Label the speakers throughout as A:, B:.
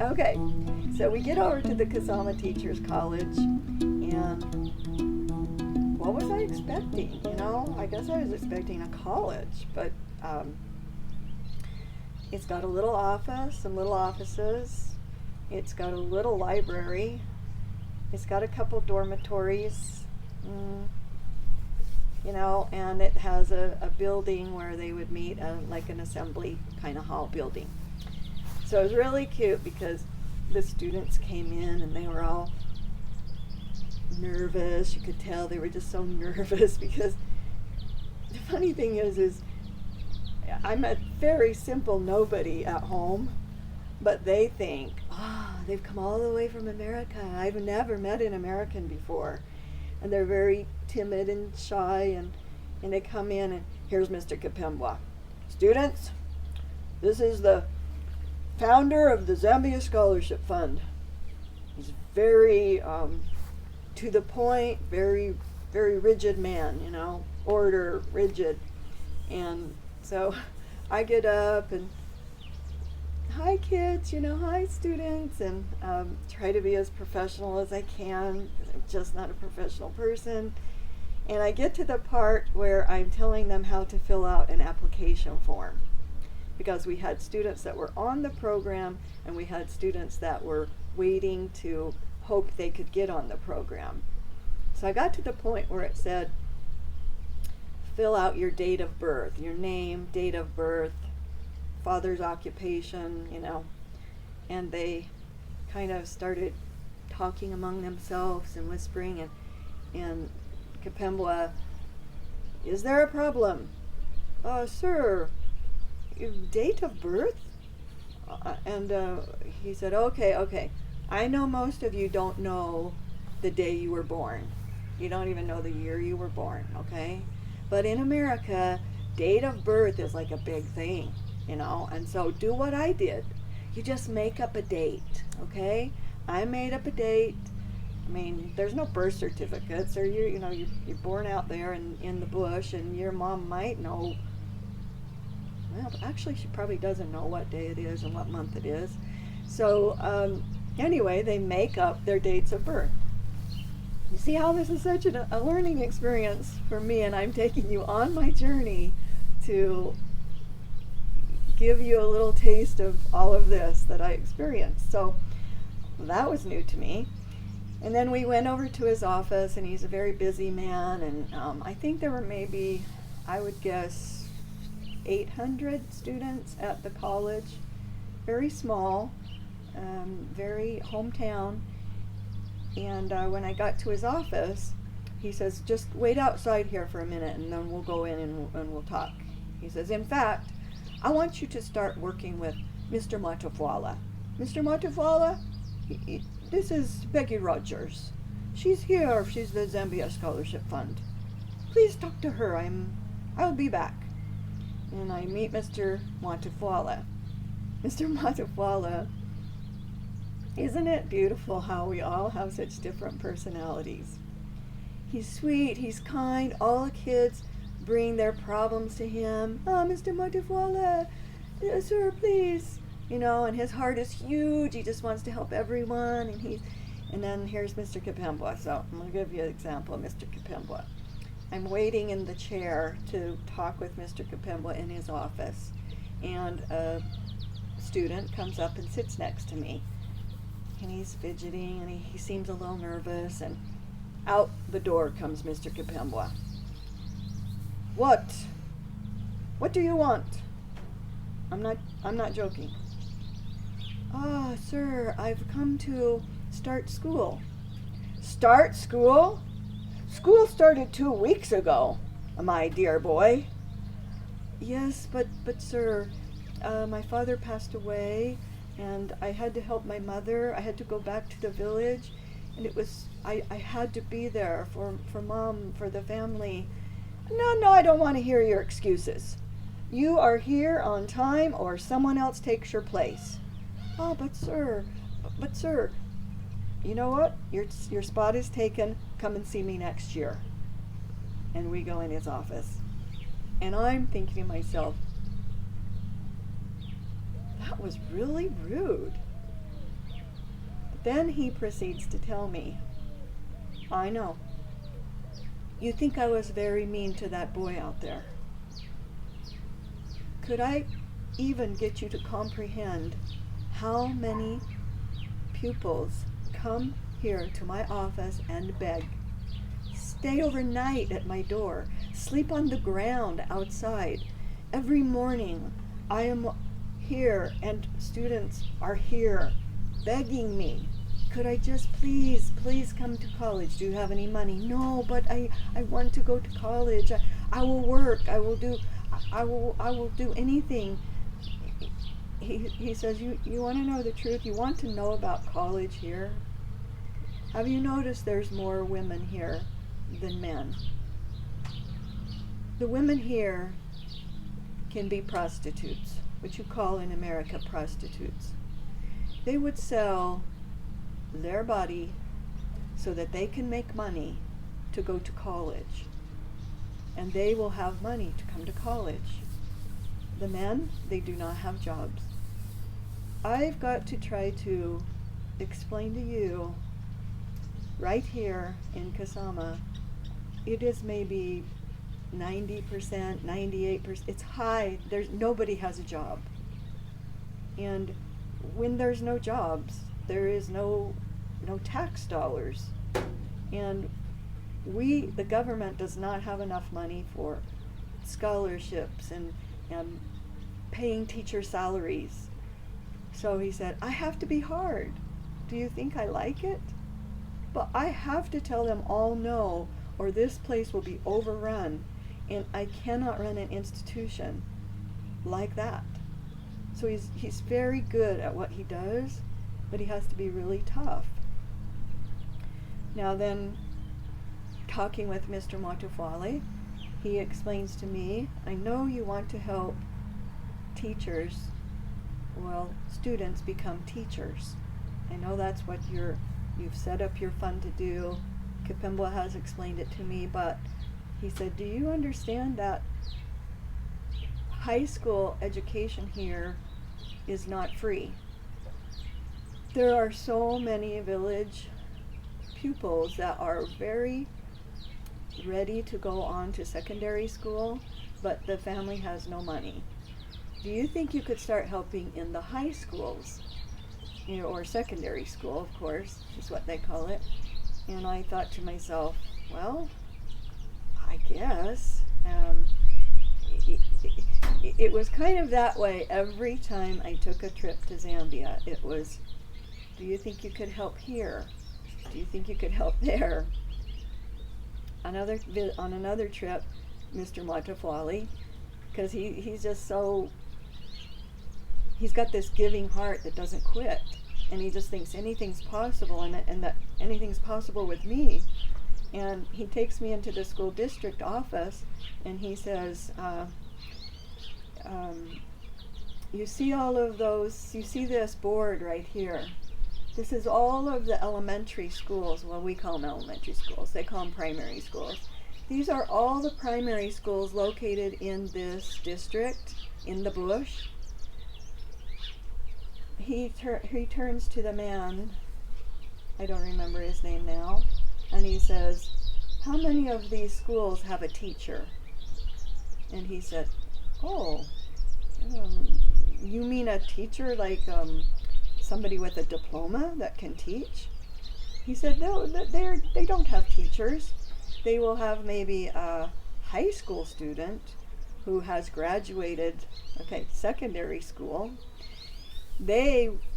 A: Okay, so we get over to the Kasama Teachers College, and what was I expecting? I guess I was expecting a college, but it's got a little office, some little offices. It's got a little library. It's got a couple dormitories, and it has a building where they would meet, like an assembly kind of hall building. So it was really cute because the students came in and they were all nervous. You could tell they were just so nervous because the funny thing is I'm a very simple nobody at home, but they think, they've come all the way from America. I've never met an American before. And they're very timid and shy, and they come in, and here's Mr. Kapembwa. Students, this is the founder of the Zambia Scholarship Fund. He's very to the point, very, very rigid man, order, rigid. And so I get up and, hi kids, hi students, and try to be as professional as I can, because I'm just not a professional person. And I get to the part where I'm telling them how to fill out an application form, because we had students that were on the program and we had students that were waiting to hope they could get on the program. So I got to the point where it said, fill out your date of birth, your name, date of birth, father's occupation, and they kind of started talking among themselves and whispering, and Kapembwa, is there a problem? Sir, your date of birth? And he said, okay, I know most of you don't know the day you were born. You don't even know the year you were born, okay? But in America, date of birth is like a big thing, and so do what I did. You just make up a date, okay? I made up a date. I mean, there's no birth certificates, or you're born out there in the bush, and your mom might know. Well, actually, she probably doesn't know what day it is and what month it is. So anyway, they make up their dates of birth. You see how this is such a learning experience for me, and I'm taking you on my journey to give you a little taste of all of this that I experienced. So that was new to me. And then we went over to his office, and he's a very busy man, and I think there were maybe, I would guess, 800 students at the college. Very small, very hometown. And when I got to his office, he says, just wait outside here for a minute, and then we'll go in and we'll talk. He says, in fact, I want you to start working with Mr. Matafwala. Mr. Matafwala, this is Peggy Rogers. She's here. She's the Zambia Scholarship Fund. Please talk to her. I'll be back. And I meet Mr. Matafwala. Mr. Matafwala, isn't it beautiful how we all have such different personalities? He's sweet, he's kind, all the kids bring their problems to him. Oh, Mr. Matafwala, sir, please. And his heart is huge, he just wants to help everyone, and then here's Mr. Kapembwa. So I'm going to give you an example of Mr. Kapembwa. I'm waiting in the chair to talk with Mr. Kapembwa in his office, and a student comes up and sits next to me. And he's fidgeting, and he seems a little nervous, and out the door comes Mr. Kapembwa. What? What do you want? I'm not joking. Sir, I've come to start school. Start school? School started 2 weeks ago, my dear boy. Yes, but sir, my father passed away, and I had to help my mother. I had to go back to the village, and I had to be there for Mom, for the family. No, I don't want to hear your excuses. You are here on time, or someone else takes your place. Oh, but sir, you know what? Your spot is taken. Come and see me next year. And we go in his office. And I'm thinking to myself, that was really rude. Then he proceeds to tell me, I know. You think I was very mean to that boy out there. Could I even get you to comprehend how many pupils come here to my office and beg, stay overnight at my door, sleep on the ground outside? Every morning I am here and students are here begging me, could I just please come to college? Do you have any money? No, but I want to go to college. I will work. I will do anything. He says, you want to know the truth? You want to know about college here? Have you noticed there's more women here than men? The women here can be prostitutes, what you call in America prostitutes. They would sell their body so that they can make money to go to college. And they will have money to come to college. The men, they do not have jobs. I've got to try to explain to you, right here in Kasama, it is maybe 90%, 98%, it's high, nobody has a job. And when there's no jobs, there is no tax dollars. And the government does not have enough money for scholarships and paying teacher salaries. So he said, I have to be hard. Do you think I like it? But I have to tell them all no, or this place will be overrun, and I cannot run an institution like that. So he's very good at what he does, but he has to be really tough. Now then, talking with Mr. Matufale, he explains to me, I know you want to help teachers, students become teachers. I know that's what you've set up your fund to do. Kipemba has explained it to me, but he said, do you understand that high school education here is not free? There are so many village pupils that are very ready to go on to secondary school, but the family has no money. Do you think you could start helping in the high schools, or secondary school, of course, is what they call it? And I thought to myself, well, I guess. It was kind of that way every time I took a trip to Zambia. It was, do you think you could help here? Do you think you could help there? On another trip, Mr. Matafali, because he's just so, he's got this giving heart that doesn't quit, and he just thinks anything's possible, and that anything's possible with me. And he takes me into the school district office, and he says, you see all of those, you see this board right here. This is all of the elementary schools. Well, we call them elementary schools. They call them primary schools. These are all the primary schools located in this district, in the bush. He turns to the man, I don't remember his name now, and he says, how many of these schools have a teacher? And he said, oh, you mean a teacher like somebody with a diploma that can teach? He said, no, they don't have teachers. They will have maybe a high school student who has graduated, secondary school.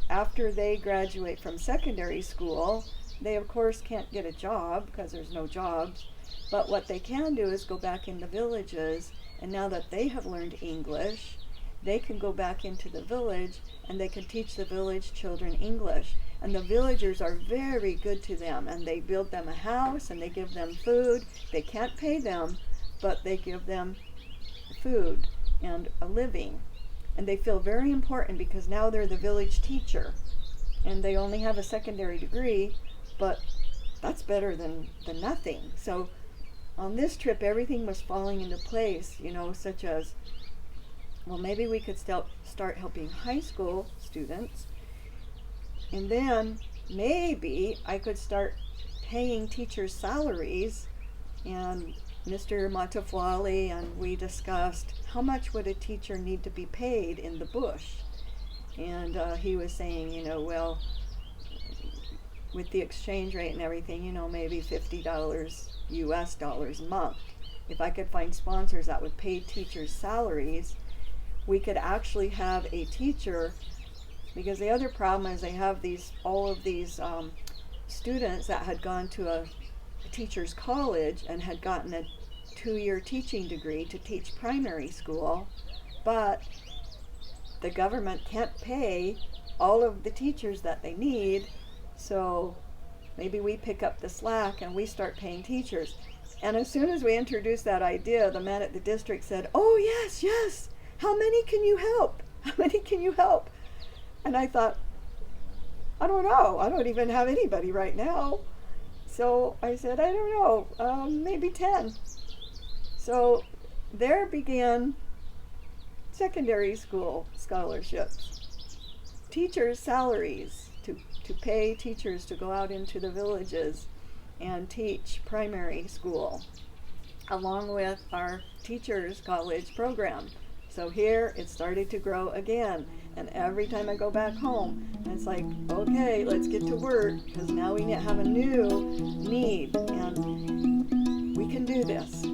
A: After they graduate from secondary school, they of course can't get a job because there's no jobs, but what they can do is go back in the villages, and now that they have learned English, they can go back into the village and they can teach the village children English. And the villagers are very good to them, and they build them a house and they give them food. They can't pay them, but they give them food and a living. And they feel very important because now they're the village teacher. And they only have a secondary degree, but that's better than nothing. So on this trip, everything was falling into place, such as, well, maybe we could start helping high school students. And then maybe I could start paying teachers' salaries. And Mr. Matafwali and we discussed how much would a teacher need to be paid in the bush. And he was saying, well, with the exchange rate and everything, maybe $50 US dollars a month. If I could find sponsors that would pay teachers' salaries, we could actually have a teacher, because the other problem is they have all of these students that had gone to a teacher's college and had gotten a 2-year teaching degree to teach primary school, but the government can't pay all of the teachers that they need, so maybe we pick up the slack and we start paying teachers. And as soon as we introduced that idea, the man at the district said, "Oh, yes, how many can you help? How many can you help?" And I thought, I don't know, I don't even have anybody right now. So I said, I don't know, maybe 10. So there began secondary school scholarships, teachers' salaries, to pay teachers to go out into the villages and teach primary school, along with our teachers' college program. So here it started to grow again, and every time I go back home, it's like, okay, let's get to work, because now we have a new need, and we can do this.